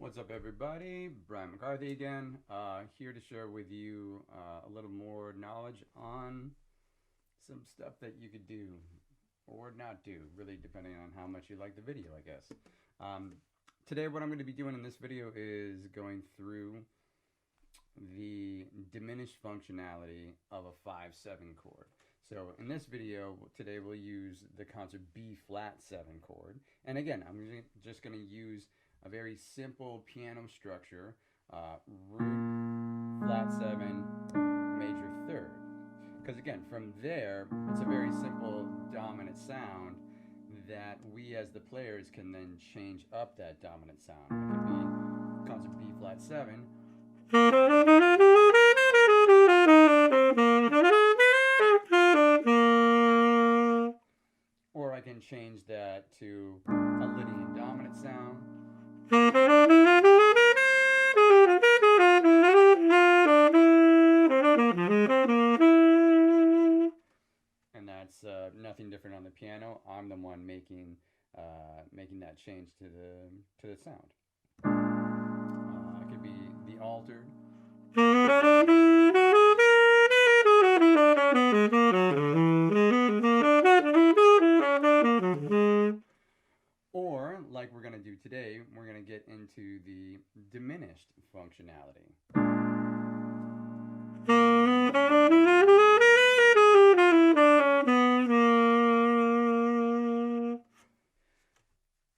What's up, everybody? Brian McCarthy again, here to share with you a little more knowledge on some stuff that you could do or not do, really depending on how much you like the video, I guess. Today, what I'm going to be doing in this video is going through the diminished functionality of a 5/7 chord. So in this video today, we'll use the concert B flat 7 chord. And again, I'm just going to use a very simple piano structure, root, flat 7, major third. Because again, from there, it's a very simple dominant sound that we as the players can then change up that dominant sound. It could be concert B flat 7. Or I can change that to a Lydian dominant sound. And that's nothing different on the piano. I'm the one making that change to the sound. It could be the altered. Or, like we're going to do today, we're going to get into the diminished functionality.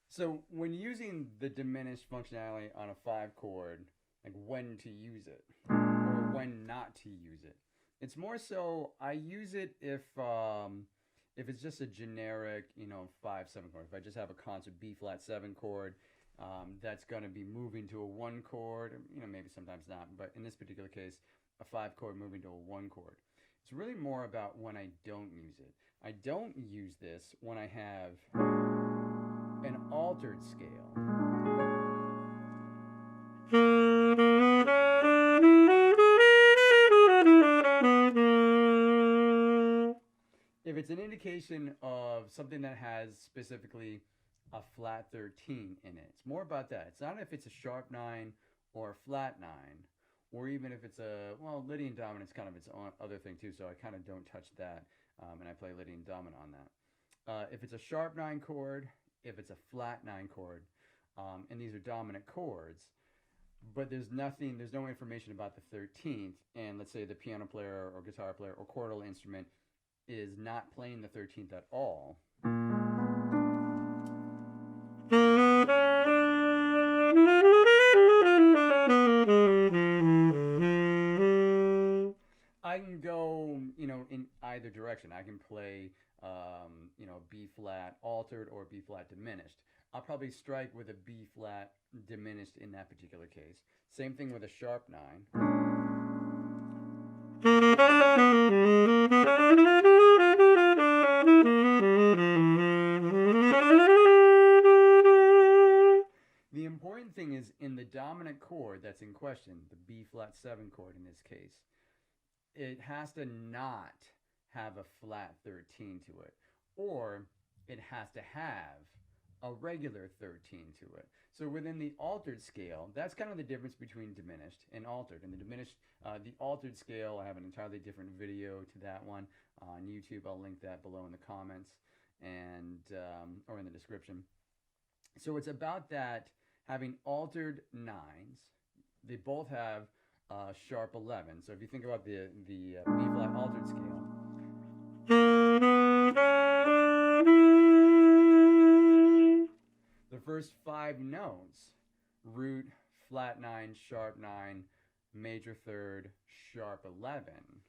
So when using the diminished functionality on a 5 chord, like when to use it or when not to use it, it's more so I use it if it's just a generic, 5/7 chord. If I just have a concert B flat 7 chord, that's going to be moving to a 1 chord, maybe sometimes not, but in this particular case, a 5 chord moving to a 1 chord. It's really more about when I don't use it. I don't use this when I have an altered scale. If it's an indication of something that has specifically a flat 13 in it, it's more about that. It's not if it's a sharp 9 or a flat 9, or even if it's Lydian dominant's kind of its own other thing too, so I kind of don't touch that, and I play Lydian dominant on that. If it's a sharp 9 chord, if it's a flat 9 chord, and these are dominant chords, but there's no information about the 13th, and let's say the piano player or guitar player or chordal instrument is not playing the 13th at all, I can go, in either direction. I can play, B flat altered or B flat diminished. I'll probably strike with a B flat diminished in that particular case. Same thing with a sharp 9. The important thing is in the dominant chord that's in question, the B flat 7 chord in this case, it has to not have a flat 13 to it, or it has to have a regular 13 to it. So within the altered scale, that's kind of the difference between diminished and altered. And the altered scale, I have an entirely different video to that one on YouTube. I'll link that below in the comments and or in the description. So it's about that having altered 9s. They both have sharp 11. So if you think about the B flat altered scale, the first 5 notes, root, flat 9, sharp 9, major third, sharp 11.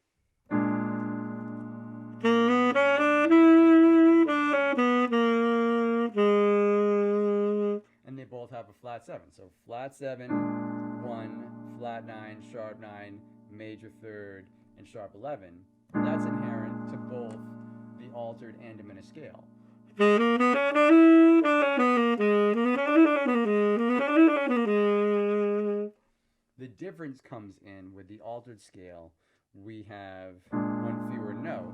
And they both have a flat 7. So flat 7, 1, flat 9, sharp 9, major third, and sharp 11. That's inherent to both the altered and diminished scale. The difference comes in with the altered scale. We have one fewer note.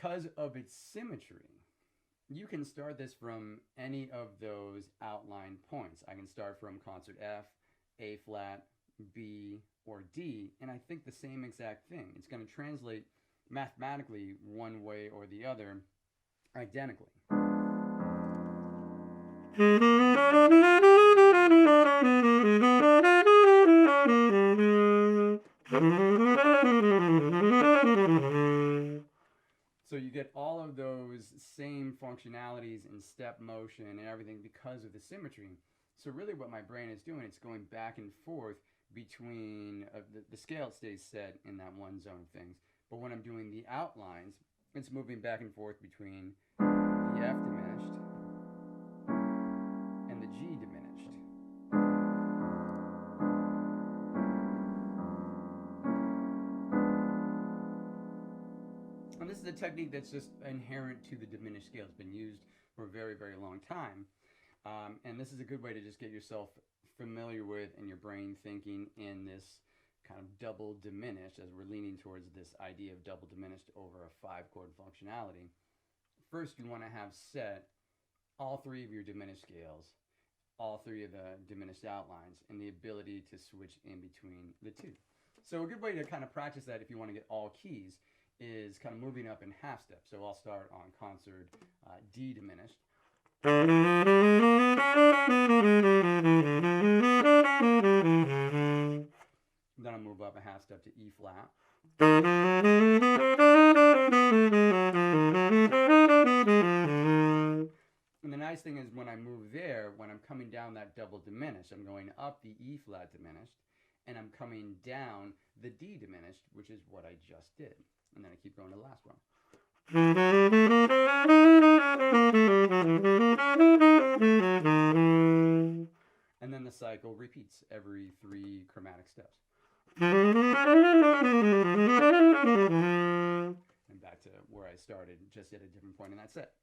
because of its symmetry, you can start this from any of those outline points. I can start from concert F, A flat, B, or D, and I think the same exact thing. It's going to translate mathematically one way or the other identically. So you get all of those same functionalities and step motion and everything because of the symmetry. So really what my brain is doing, it's going back and forth between, the scale stays set in that one zone of things. But when I'm doing the outlines, it's moving back and forth between the F diminished and the G diminished. And this is a technique that's just inherent to the diminished scale. It's been used for a very, very long time. And this is a good way to just get yourself familiar with and your brain thinking in this kind of double diminished, as we're leaning towards this idea of double diminished over a 5-chord functionality. First, you want to have set all 3 of your diminished scales, all 3 of the diminished outlines, and the ability to switch in between the 2. So a good way to kind of practice that if you want to get all keys is kind of moving up in half step. So I'll start on concert D diminished. Then I'll move up a half step to E flat. And the nice thing is when I move there, when I'm coming down that double diminished, I'm going up the E flat diminished, and I'm coming down the D diminished, which is what I just did. And then I keep going to the last one. And then the cycle repeats every 3 chromatic steps. And back to where I started, just at a different point in that set.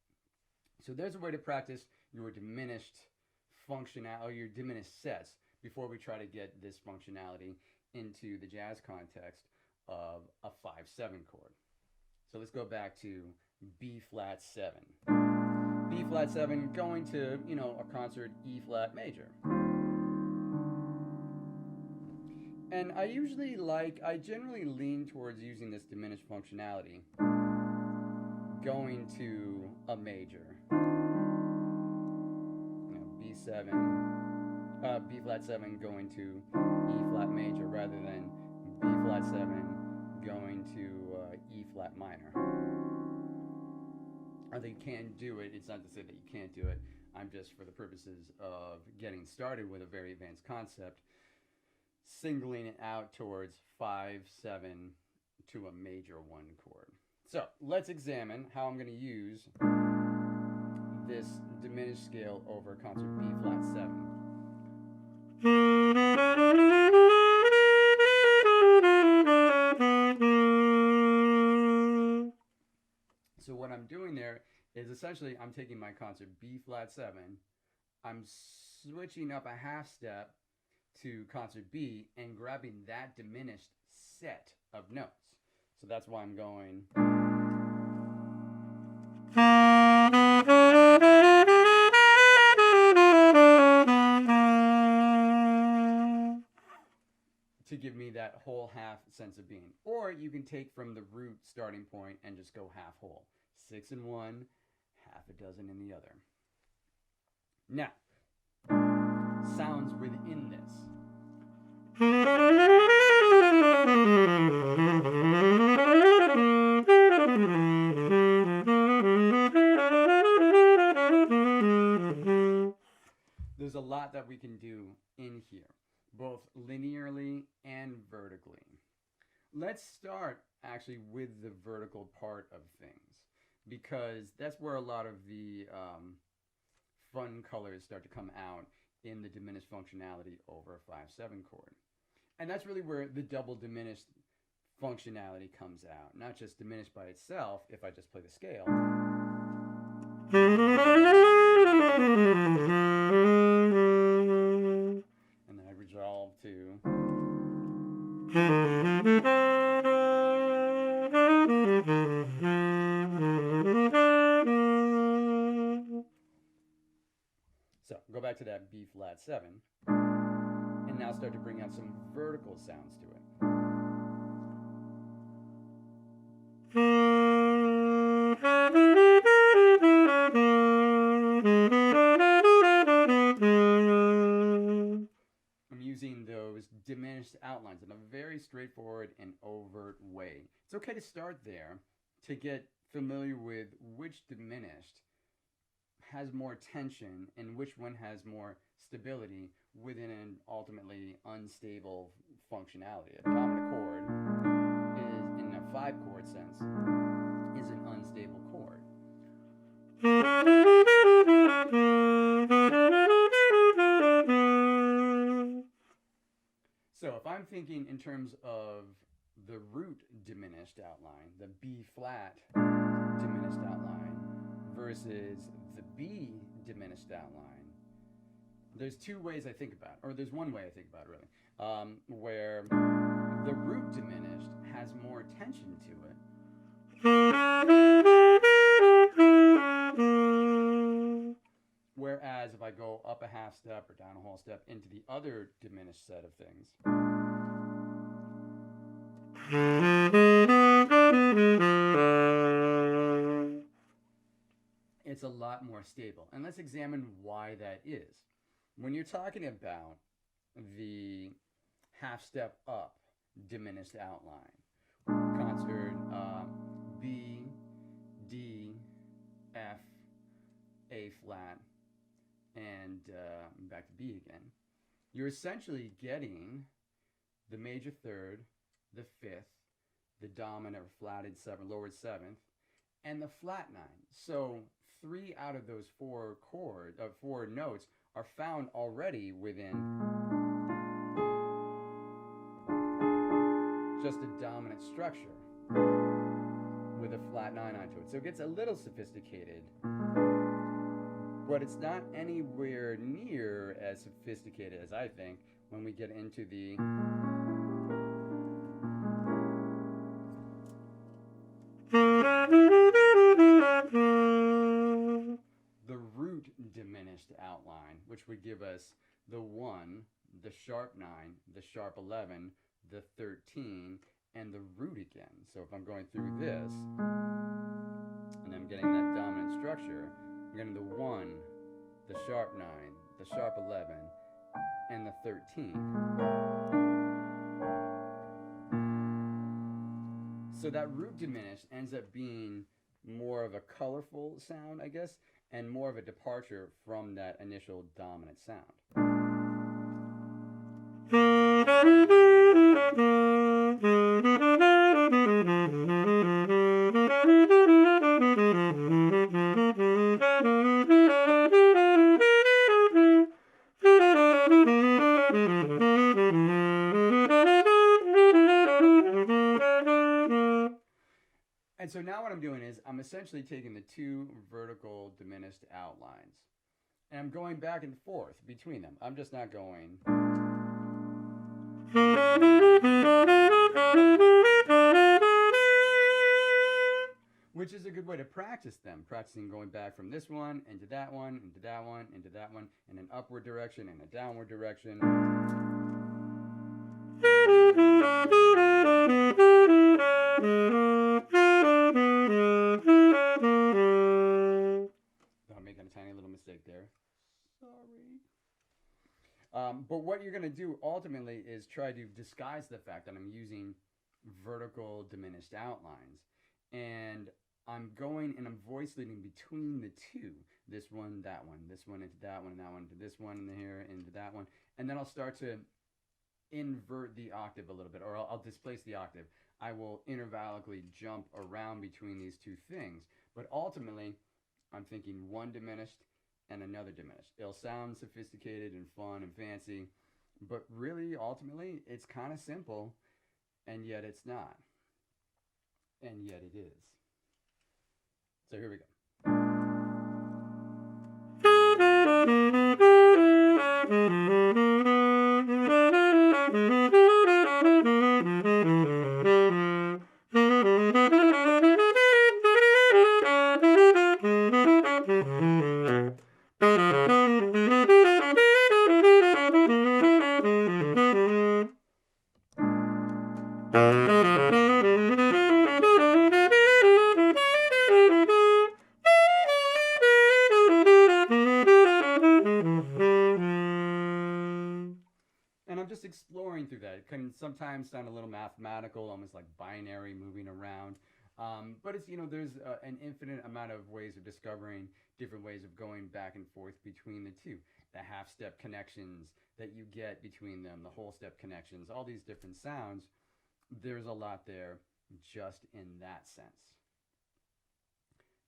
So there's a way to practice your diminished functionality, your diminished sets, before we try to get this functionality into the jazz context of a 5/7 chord. So let's go back to B flat 7. B flat 7 going to, a concert E flat major. And I generally lean towards using this diminished functionality going to a major. B7, B flat 7 going to E flat major rather than B flat 7 going to E flat minor. I think you can do it. It's not to say that you can't do it. I'm just, for the purposes of getting started with a very advanced concept, singling it out towards 5/7 to a major 1 chord. So let's examine how I'm going to use this diminished scale over concert B flat 7. So what I'm doing there is essentially I'm taking my concert B flat 7, I'm switching up a half step to concert B and grabbing that diminished set of notes. So that's why I'm going. To give me that whole half sense of being. Or you can take from the root starting point and just go half whole. 6 in one, half a dozen in the other. Now, sounds within this. There's a lot that we can do in here, both linearly and vertically. Let's start actually with the vertical part of things, because that's where a lot of the fun colors start to come out in the diminished functionality over a 5/7 chord. And that's really where the double diminished functionality comes out. Not just diminished by itself, if I just play the scale. And then I resolve to. So go back to that B flat 7, and now start to bring out some vertical sounds to it. I'm using those diminished outlines in a very straightforward and overt way. It's okay to start there to get familiar with which diminished has more tension and which one has more stability within an ultimately unstable functionality. A dominant chord is, in a 5-chord sense, is an unstable chord. So if I'm thinking in terms of the root diminished outline, the B flat diminished outline versus the B diminished outline, there's two ways I think about it, or there's one way I think about it really, where the root diminished has more tension to it. Whereas if I go up a half step or down a whole step into the other diminished set of things, it's a lot more stable. And let's examine why that is. When you're talking about the half step up diminished outline, concert B, D, F, A flat, and back to B again, you're essentially getting the major third, the fifth, the dominant or flatted seventh, lowered seventh, and the flat 9. So 3 out of those 4 notes are found already within just a dominant structure with a flat 9 onto it. So it gets a little sophisticated, but it's not anywhere near as sophisticated as I think when we get into the root diminished outline, which would give us the 1, the sharp 9, the sharp 11, the 13, and the root again. So if I'm going through this, and I'm getting that dominant structure, I'm getting the 1, the sharp 9, the sharp 11, and the 13. So that root diminished ends up being more of a colorful sound, I guess, and more of a departure from that initial dominant sound. And so now what I'm doing is I'm essentially taking the 2 vertical diminished outlines and I'm going back and forth between them. I'm just not going. Which is a good way to practice them. Practicing going back from this one into that one, into that one, into that one, in an upward direction and a downward direction. I'm making a tiny little mistake there. Sorry. But what you're going to do ultimately is try to disguise the fact that I'm using vertical diminished outlines. And I'm going and I'm voice leading between the 2. This one, that one, this one into that one, and that one into this one, and here into that one. And then I'll start to invert the octave a little bit, or I'll displace the octave. I will intervallically jump around between these 2 things. But ultimately, I'm thinking one diminished and another diminished. It'll sound sophisticated and fun and fancy, but really, ultimately, it's kind of simple, and yet it's not. And yet it is. So here we go. just exploring through that. It can sometimes sound a little mathematical, almost like binary moving around. But it's, there's an infinite amount of ways of discovering different ways of going back and forth between the two. The half step connections that you get between them, the whole step connections, all these different sounds. There's a lot there just in that sense.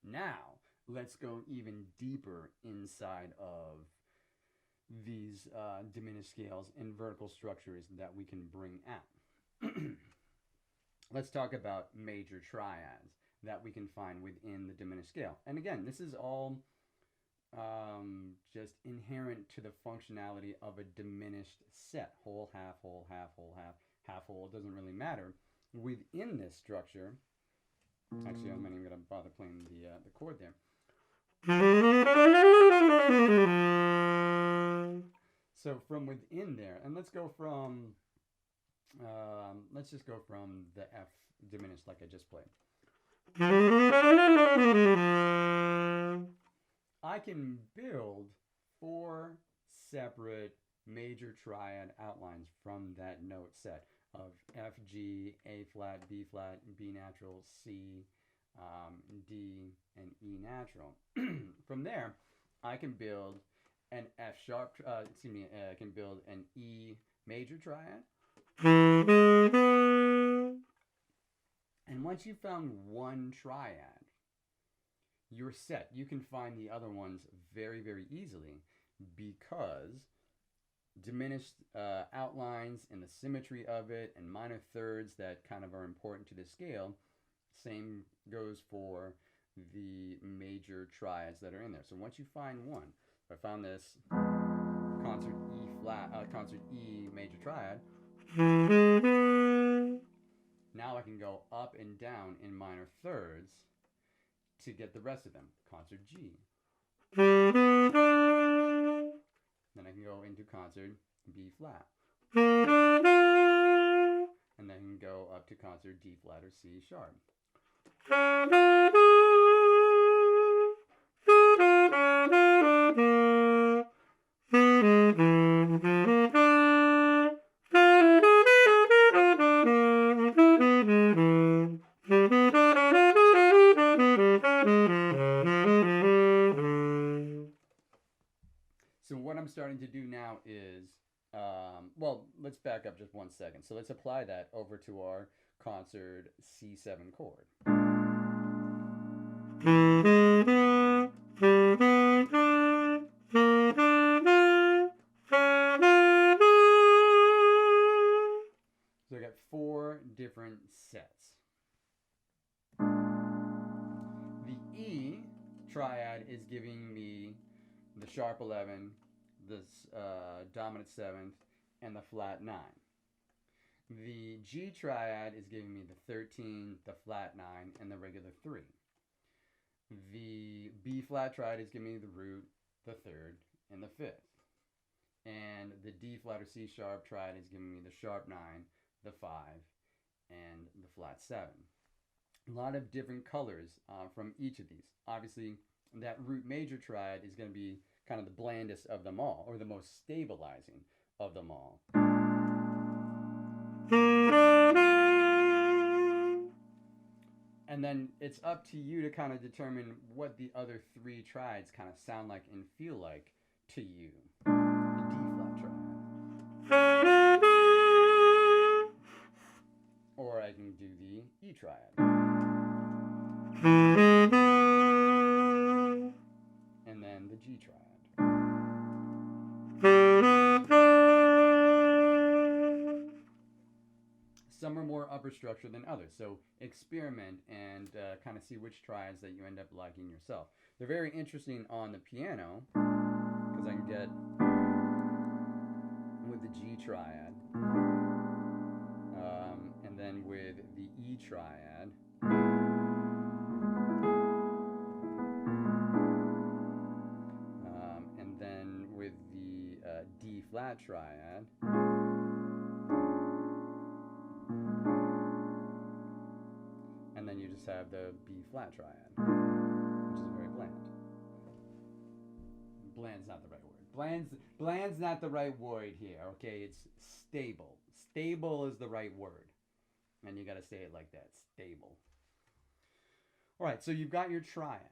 Now, let's go even deeper inside of these diminished scales and vertical structures that we can bring out. Let's talk about major triads that we can find within the diminished scale. And again, this is all just inherent to the functionality of a diminished set. Whole, half, whole, half, whole, half, half, whole. It doesn't really matter. Within this structure, actually, I'm not even going to bother playing the chord there. So from within there, and let's go from, let's just go from the F diminished like I just played. I can build 4 separate major triad outlines from that note set of F, G, A flat, B flat, B natural, C, D, and E natural. From there, I can build an F sharp, I can build an E major triad. And once you've found one triad, you're set. You can find the other ones very, very easily because diminished outlines and the symmetry of it and minor thirds that kind of are important to the scale. Same goes for the major triads that are in there. So once you find one, if I found this concert E flat, concert E major triad, now I can go up and down in minor thirds to get the rest of them. Concert G. Then I can go into concert B flat. And then I can go up to concert D flat or C sharp. So what I'm starting to do now is, well, let's back up just 1 second. So let's apply that over to our concert C7 chord. So I got 4 different sets. The E triad is giving me the sharp 11, the dominant 7th, and the flat 9. The G triad is giving me the 13, the flat 9, and the regular 3. The B flat triad is giving me the root, the 3rd, and the 5th. And the D flat or C sharp triad is giving me the sharp 9, the 5, and the flat 7. A lot of different colors from each of these. Obviously, that root major triad is going to be kind of the blandest of them all, or the most stabilizing of them all. And then it's up to you to kind of determine what the other 3 triads kind of sound like and feel like to you. The D flat triad. Or I can do the E triad. And then the G triad. Some are more upper structure than others, so experiment and kind of see which triads that you end up liking yourself. They're very interesting on the piano because I can get with the G triad and then with the E triad and then with the D flat triad. And then you just have the B flat triad, which is very bland. Bland's not the right word. Bland's not the right word here, okay? It's stable. Stable is the right word. And you got to say it like that, stable. All right, so you've got your triads.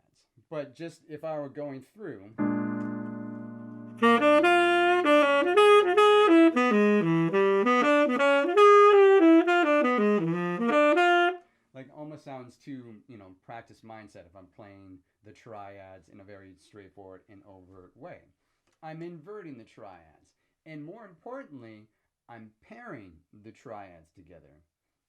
But just if I were going through, like almost sounds too, practice mindset if I'm playing the triads in a very straightforward and overt way. I'm inverting the triads. And more importantly, I'm pairing the triads together.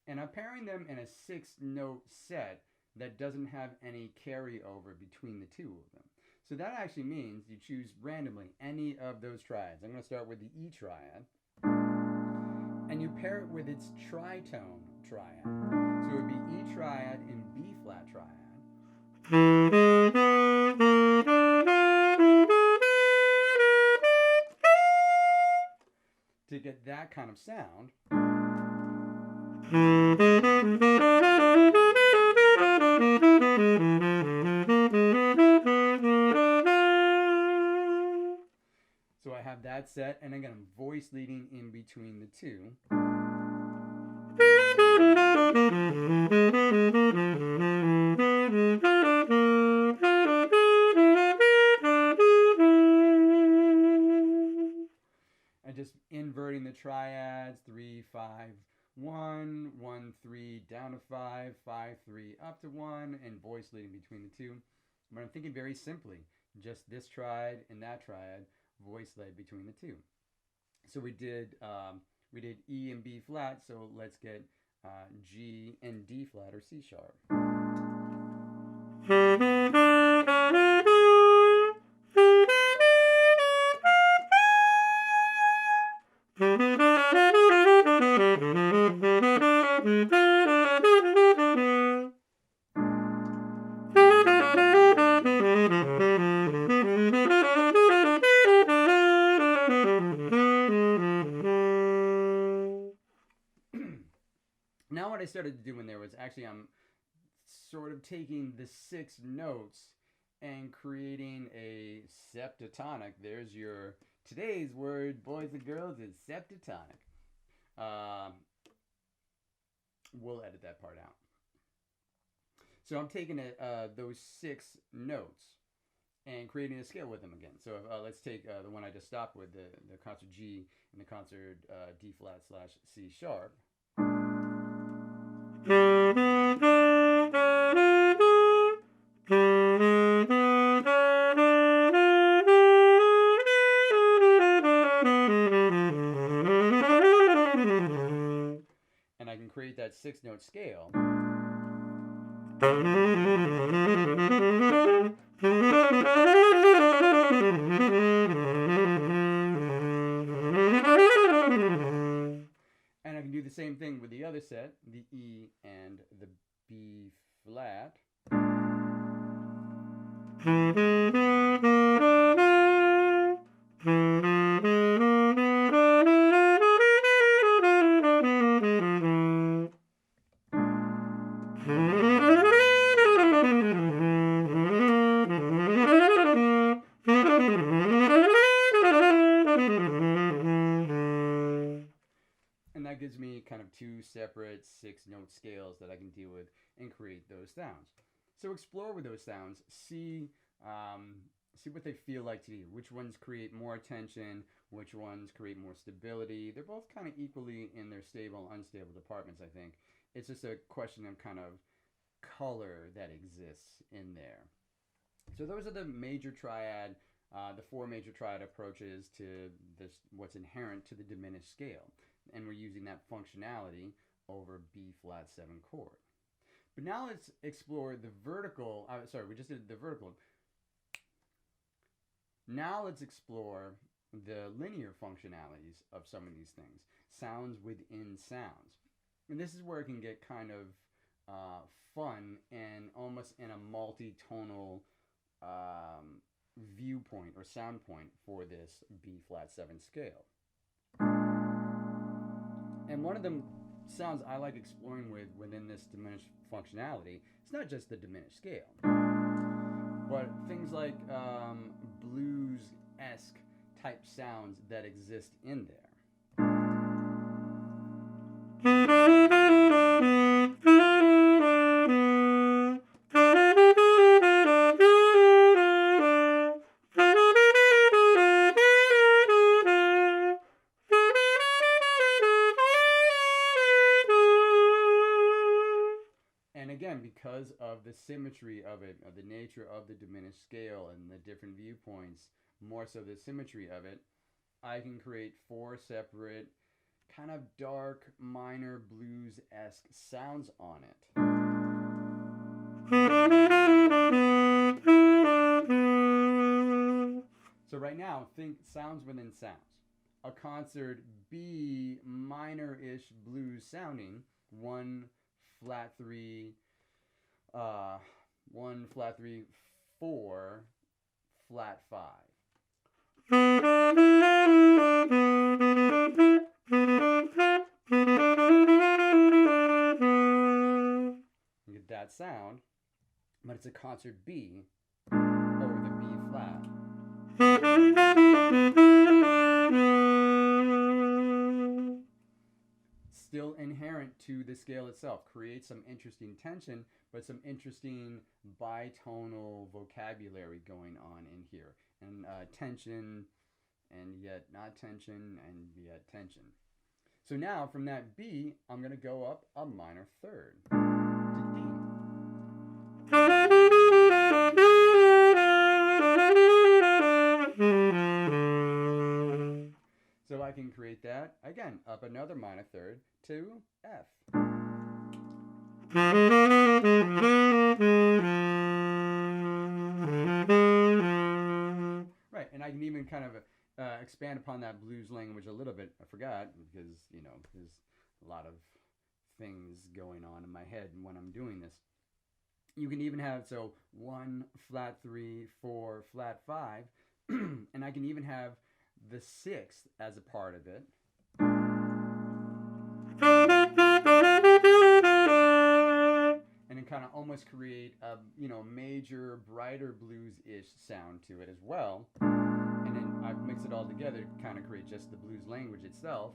And I'm pairing them in a 6-note set that doesn't have any carryover between the two of them. So that actually means you choose randomly any of those triads. I'm going to start with the E triad. And you pair it with its tritone triad. So it would be E triad and B flat triad. To get that kind of sound. So I have that set, and again, I'm voice leading in between the two. And just inverting the triads, 3, 5, 1, 1, 3, down to 5, 5, 3, up to 1, and voice leading between the two. But I'm thinking very simply, just this triad and that triad, voice led between the two. So we did E and B flat, so let's get G and D flat or C sharp. Now what I started doing there was actually I'm sort of taking the 6 notes and creating a septatonic. There's your today's word, boys and girls, is septatonic. We'll edit that part out. So I'm taking those 6 notes and creating a scale with them again. So let's take the one I just stopped with, the concert G and the concert D flat / C sharp. And I can create that 6-note scale. And I can do the same thing with the other set, the E and the B flat. And that gives me kind of 2 separate 6-note scales that I can deal with and create those sounds. So explore with those sounds, see what they feel like to you. Which ones create more attention, which ones create more stability. They're both kind of equally in their stable, unstable departments, I think. It's just a question of kind of color that exists in there. So those are the major triad, the 4 major triad approaches to this, what's inherent to the diminished scale. And we're using that functionality over B flat 7 chord. But now let's explore the vertical. We just did the vertical. Now let's explore the linear functionalities of some of these things. Sounds within sounds. And this is where it can get kind of fun and almost in a multi-tonal viewpoint or sound point for this B flat 7 scale. And one of the sounds I like exploring within this diminished functionality, it's not just the diminished scale, but things like blues-esque type sounds that exist in there. And again, because of the symmetry of it, of the nature of the diminished scale and the different viewpoints, more so the symmetry of it, I can create 4 separate kind of dark minor blues-esque sounds on it. So right now, think sounds within sounds. A concert B minor-ish blues sounding, 1 flat 3, 1 flat 3, 4 flat 5. You get that sound, but it's a concert B over the B flat. Still inherent to the scale itself, creates some interesting tension, but some interesting bitonal vocabulary going on in here. And tension, and yet not tension, and yet tension. So now from that B, I'm going to go up a minor third to D. So I can create that, again, up another minor third to F. Right, and I can even kind of expand upon that blues language a little bit. I forgot because, you know, there's a lot of things going on in my head when I'm doing this. You can even have, so 1 flat 3, 4 flat 5, and I can even have the 6th as a part of it. And then kind of almost create a, you know, major, brighter blues-ish sound to it as well. And then I mix it all together to kind of create just the blues language itself.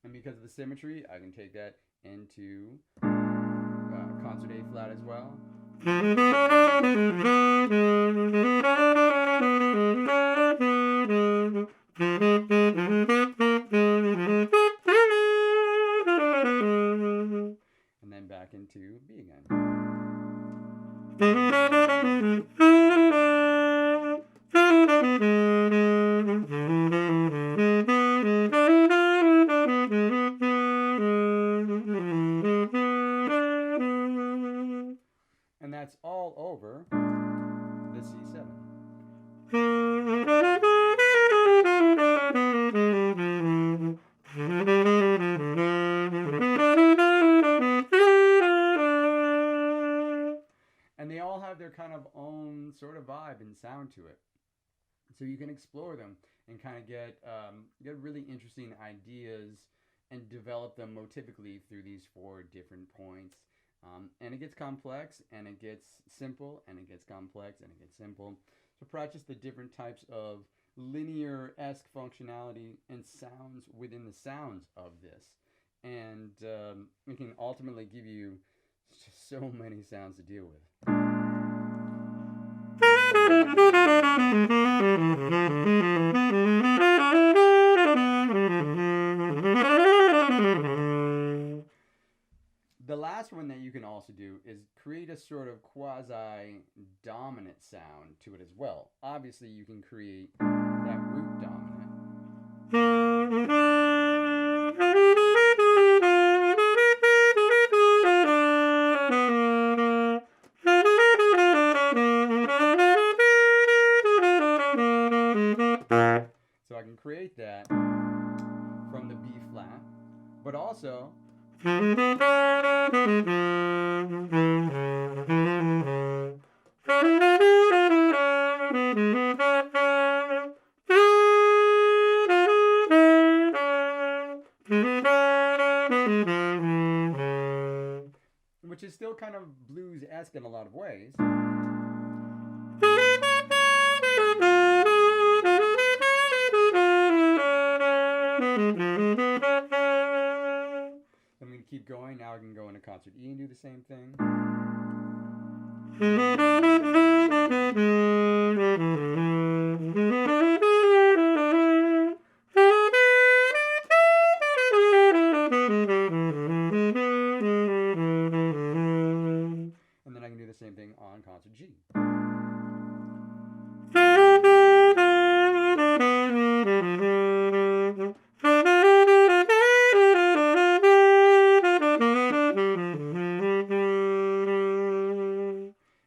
And because of the symmetry, I can take that into concert A flat as well. And then back into B again. And that's all over the C7. And they all have their kind of own sort of vibe and sound to it. So you can explore them and kind of get really interesting ideas and develop them motivically through these 4 different points. And it gets complex, and it gets simple, and it gets complex, and it gets simple. So practice the different types of linear-esque functionality and sounds within the sounds of this. And it can ultimately give you just so many sounds to deal with. The last one that you can also do is create a sort of quasi dominant sound to it as well. Obviously, you can create that root dominant. So I can create that from the B flat, but also which is still kind of blues-esque in a lot of ways. I'm going to keep going. Now I can go into concert E and do the same thing. And then I can do the same thing on concert G.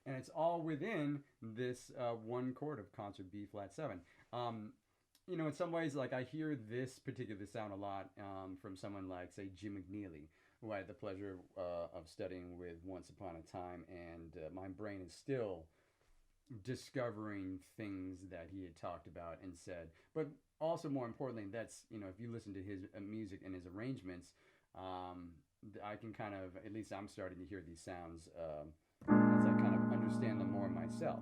And it's all within this one chord of concert B flat 7. You know, in some ways, like I hear this particular sound a lot from someone like, say, Jim McNeely, who I had the pleasure of studying with once upon a time, and my brain is still discovering things that he had talked about and said. But also, more importantly, that's, you know, if you listen to his music and his arrangements, I can kind of, at least I'm starting to hear these sounds as I kind of understand them more myself.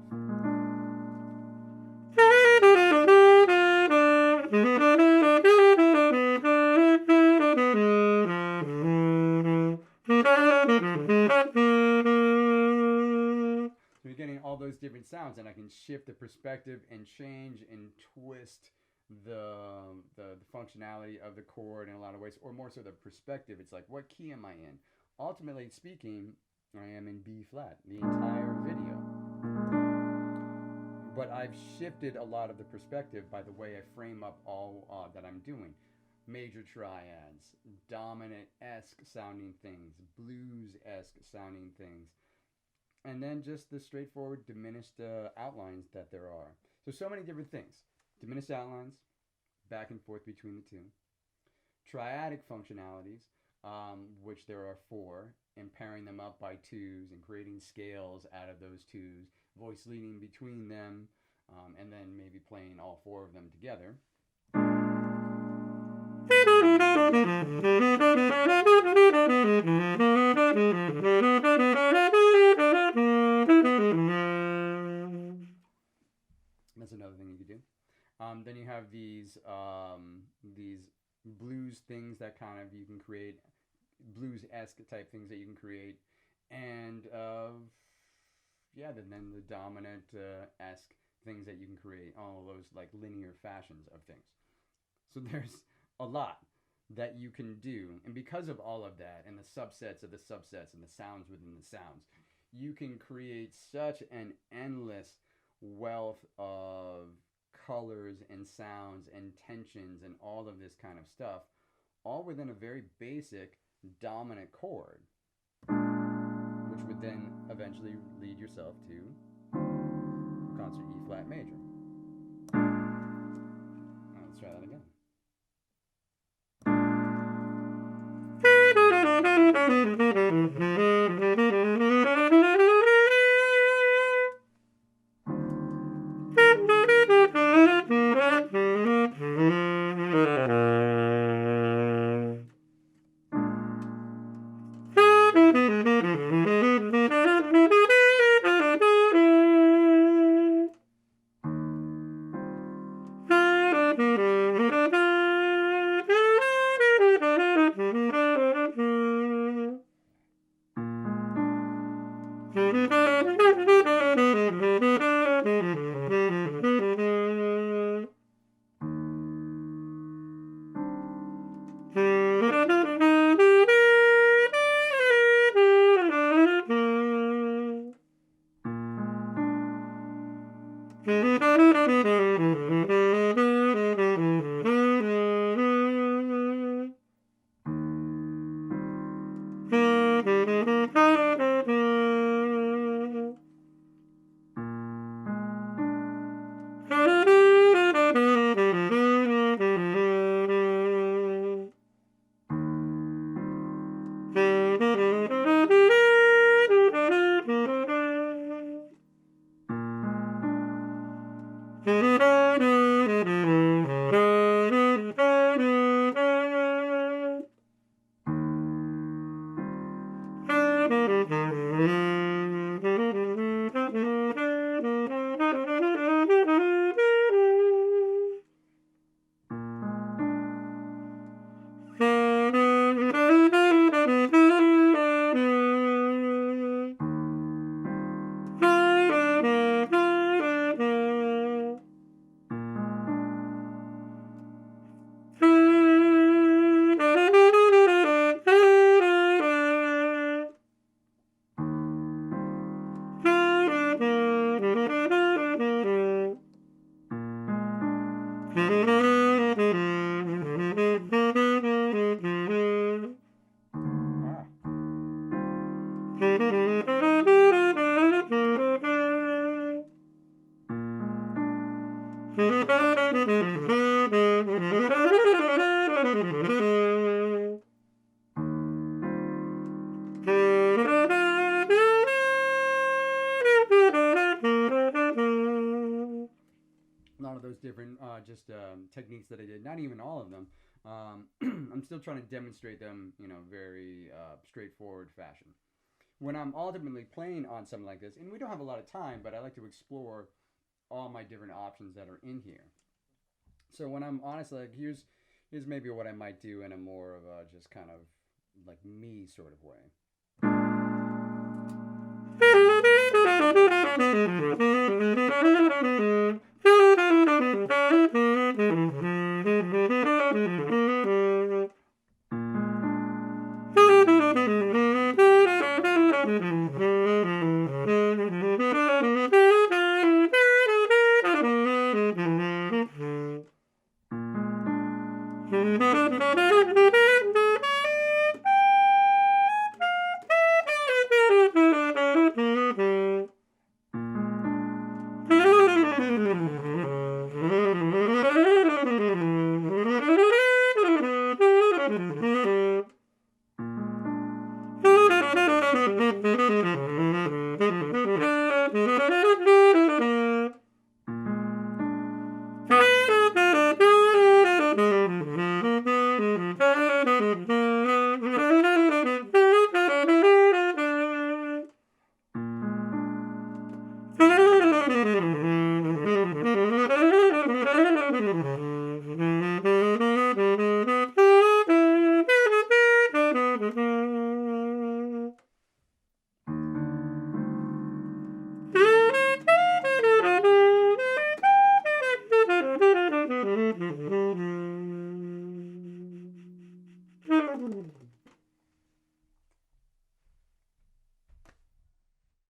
So you're getting all those different sounds, and I can shift the perspective and change and twist the functionality of the chord in a lot of ways, or more so the perspective. It's like, what key am I in? Ultimately speaking, I am in B flat the entire video. But I've shifted a lot of the perspective by the way I frame up all that I'm doing. Major triads, dominant-esque sounding things, blues-esque sounding things, and then just the straightforward diminished outlines that there are. So many different things. Diminished outlines, back and forth between the two. Triadic functionalities, which there are 4, and pairing them up by 2s and creating scales out of those 2s, voice leading between them, and then maybe playing all 4 of them together. That's another thing you could do. Then you have these blues things that kind of you can create, blues-esque type things that you can create, and then the dominant-esque things that you can create, all those like linear fashions of things. So there's a lot that you can do, and because of all of that, and the subsets of the subsets, and the sounds within the sounds, you can create such an endless wealth of colors and sounds and tensions and all of this kind of stuff, all within a very basic dominant chord, which would then eventually lead yourself to concert E flat major. Let's try that again. A lot of those different techniques that I did, not even all of them. I'm still trying to demonstrate them, very straightforward fashion. When I'm ultimately playing on something like this, and we don't have a lot of time, but I like to explore all my different options that are in here. So when I'm honestly like, here's maybe what I might do in a more of a just kind of like me sort of way.